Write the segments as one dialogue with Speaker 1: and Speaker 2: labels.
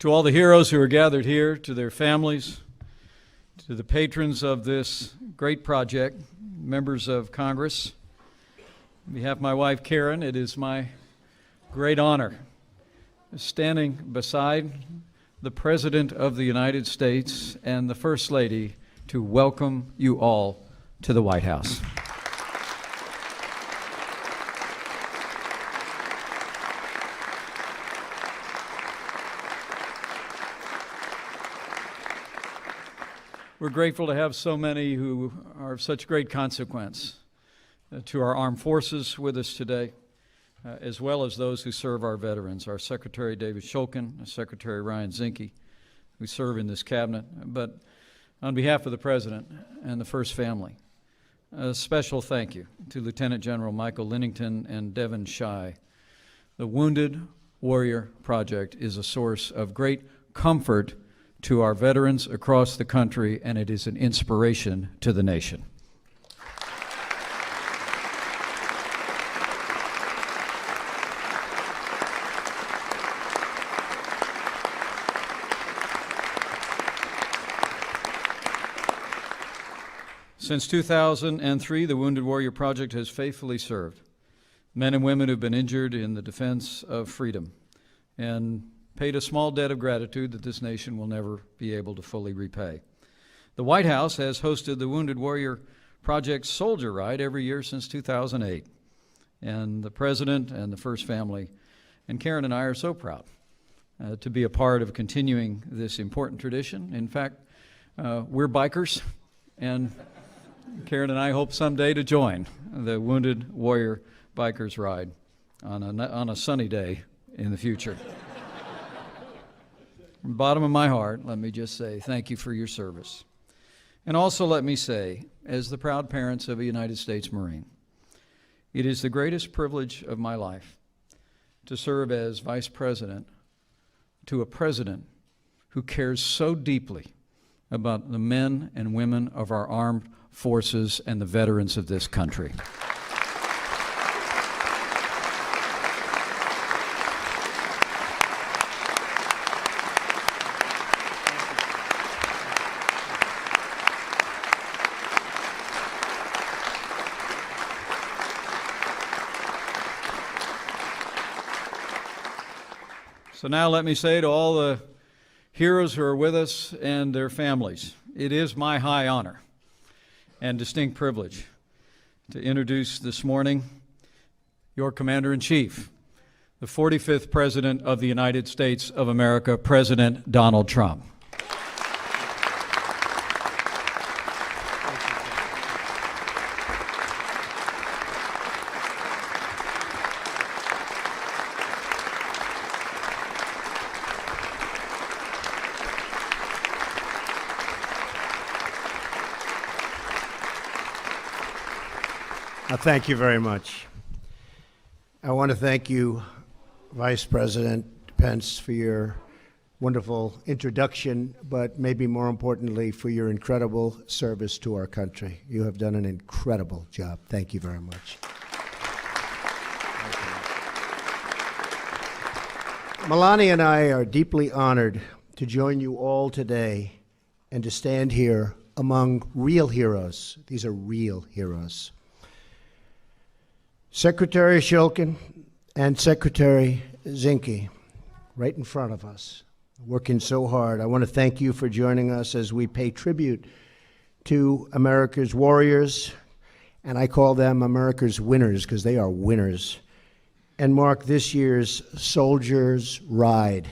Speaker 1: To all the heroes who are gathered here, to their families, to the patrons of this great project, members of Congress, on behalf of my wife Karen, it is my great honor standing beside the President of the United States and the First Lady to welcome you all to the White House. We're grateful to have so many who are of such great consequence to our armed forces with us today, as well as those who serve our veterans, our Secretary David Shulkin, Secretary Ryan Zinke, who serve in this cabinet. But on behalf of the President and the First Family, a special thank you to Lieutenant General Michael Lennington and Devon Shai. The Wounded Warrior Project is a source of great comfort to our veterans across the country, and it is an inspiration to the nation. Since 2003, the Wounded Warrior Project has faithfully served men and women who've been injured in the defense of freedom and paid a small debt of gratitude that this nation will never be able to fully repay. The White House has hosted the Wounded Warrior Project Soldier Ride every year since 2008. And the President and the First Family and Karen and I are so proud to be a part of continuing this important tradition. In fact, we're bikers, and Karen and I hope someday to join the Wounded Warrior Bikers Ride on a sunny day in the future. From the bottom of my heart, let me just say thank you for your service. And also let me say, as the proud parents of a United States Marine, it is the greatest privilege of my life to serve as Vice President to a President who cares so deeply about the men and women of our armed forces and the veterans of this country. So now let me say to all the heroes who are with us and their families, it is my high honor and distinct privilege to introduce this morning your Commander-in-Chief, the 45th President of the United States of America, President Donald Trump.
Speaker 2: Thank you very much. I want to thank you, Vice President Pence, for your wonderful introduction, but maybe more importantly, for your incredible service to our country. You have done an incredible job. Thank you very much. Melania and I are deeply honored to join you all today and to stand here among real heroes. These are real heroes. Secretary Shulkin and Secretary Zinke, right in front of us, working so hard. I want to thank you for joining us as we pay tribute to America's warriors, and I call them America's winners because they are winners, and mark this year's Soldier's Ride.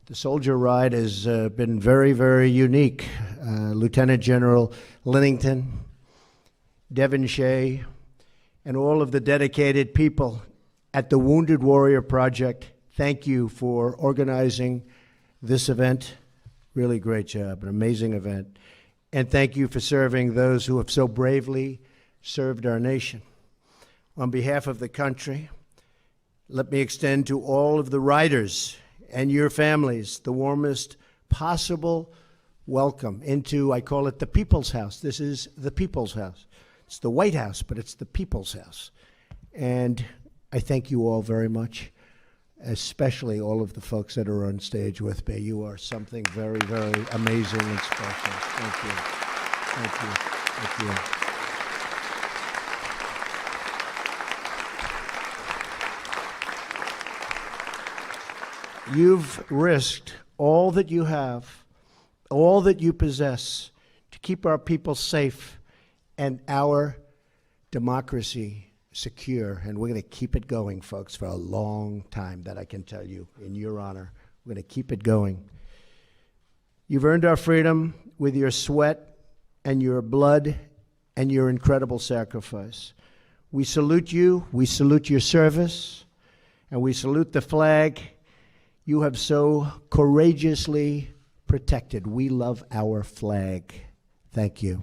Speaker 2: The Soldier Ride has been very, very unique. Lieutenant General Lennington, Devon Shai, and all of the dedicated people at the Wounded Warrior Project, thank you for organizing this event. Really great job, an amazing event. And thank you for serving those who have so bravely served our nation. On behalf of the country, let me extend to all of the riders and your families the warmest possible welcome into, I call it the People's House. This is the People's House. It's the White House, but it's the People's House. And I thank you all very much. especially all of the folks that are on stage with me. You are something very, very amazing and special. Thank you. Thank you. Thank you. You've risked all that you have, all that you possess, to keep our people safe and our democracy secure. And we're going to keep it going, folks, for a long time, that I can tell you, in your honor. We're going to keep it going. You've earned our freedom with your sweat and your blood and your incredible sacrifice. We salute you, we salute your service, and we salute the flag you have so courageously protected. We love our flag. Thank you.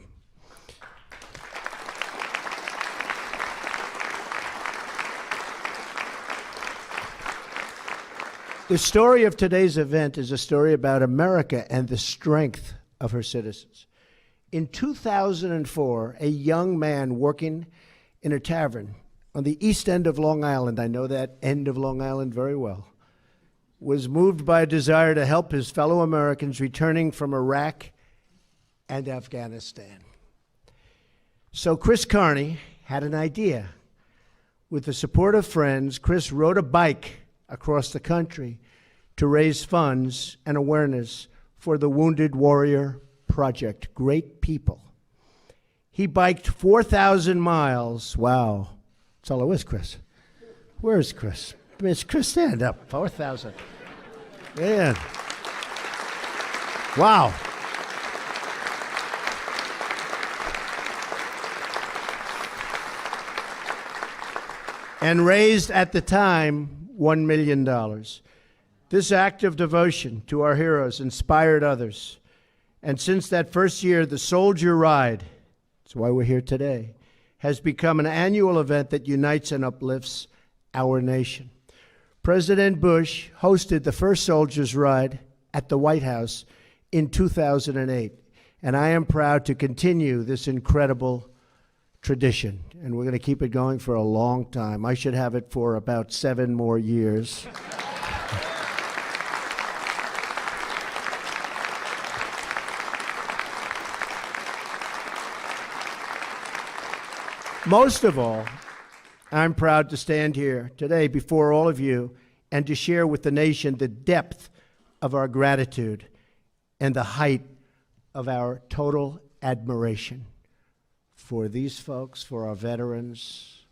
Speaker 2: The story of today's event is a story about America and the strength of her citizens. In 2004, a young man working in a tavern on the east end of Long Island, I know that end of Long Island very well, was moved by a desire to help his fellow Americans returning from Iraq and Afghanistan. So Chris Carney had an idea. With the support of friends, Chris rode a bike across the country to raise funds and awareness for the Wounded Warrior Project. Great people. He biked 4,000 miles. Wow. That's all it was, Chris. Where's Chris? Miss Chris, stand up. 4,000. Man. Wow. And raised at the time $1 million. This act of devotion to our heroes inspired others. And since that first year, the Soldier Ride, that's why we're here today, has become an annual event that unites and uplifts our nation. President Bush hosted the first Soldier's Ride at the White House in 2008. And I am proud to continue this incredible tradition. And we're going to keep it going for a long time. I should have it for about 7 more years. Most of all, I'm proud to stand here today before all of you and to share with the nation the depth of our gratitude and the height of our total admiration for these folks, for our veterans,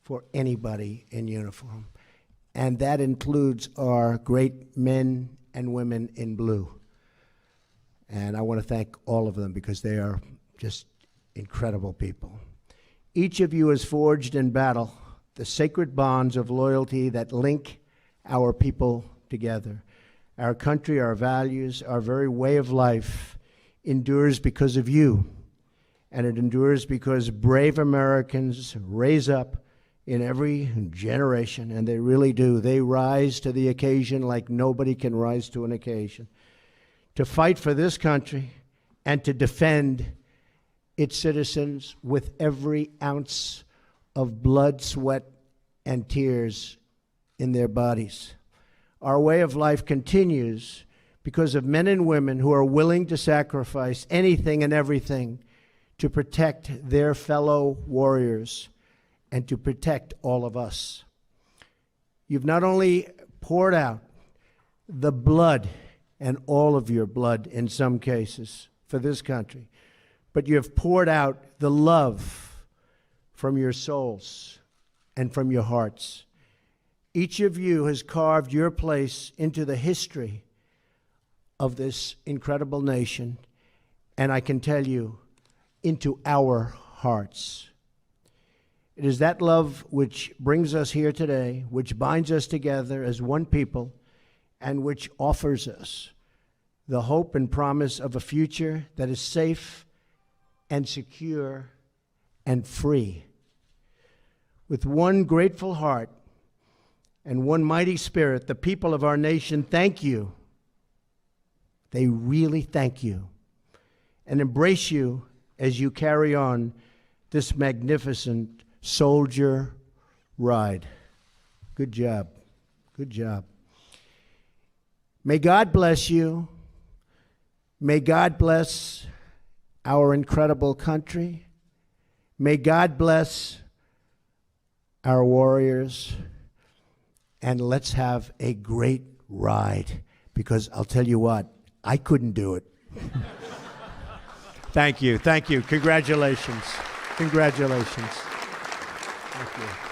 Speaker 2: for anybody in uniform. And that includes our great men and women in blue. And I want to thank all of them because they are just incredible people. Each of you has forged in battle the sacred bonds of loyalty that link our people together. Our country, our values, our very way of life endures because of you. And it endures because brave Americans raise up in every generation, and they really do. They rise to the occasion like nobody can rise to an occasion, to fight for this country and to defend its citizens with every ounce of blood, sweat, and tears in their bodies. Our way of life continues because of men and women who are willing to sacrifice anything and everything to protect their fellow warriors and to protect all of us. You've not only poured out the blood, and all of your blood in some cases, for this country, but you have poured out the love from your souls and from your hearts. Each of you has carved your place into the history of this incredible nation, and I can tell you, into our hearts. It is that love which brings us here today, which binds us together as one people, and which offers us the hope and promise of a future that is safe and secure and free. With one grateful heart and one mighty spirit, the people of our nation thank you. They really thank you and embrace you as you carry on this magnificent soldier ride. Good job. Good job. May God bless you. May God bless our incredible country. May God bless our warriors. And let's have a great ride, because I'll tell you what, I couldn't do it. Thank you. Thank you. Congratulations. Congratulations. Thank you.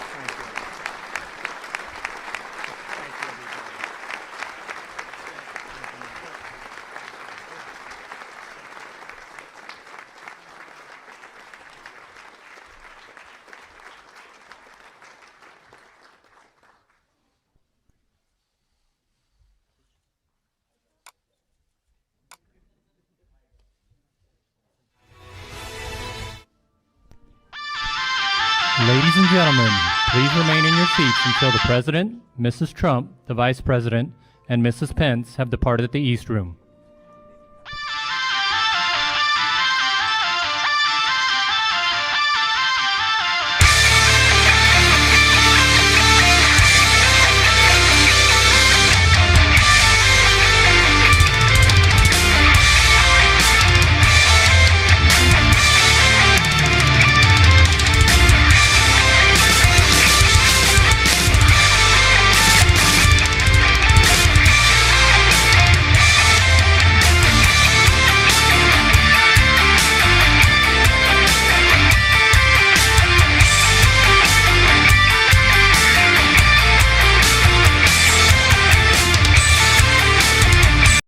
Speaker 3: Ladies and gentlemen, please remain in your seats until the President, Mrs. Trump, the Vice President, and Mrs. Pence have departed the East Room.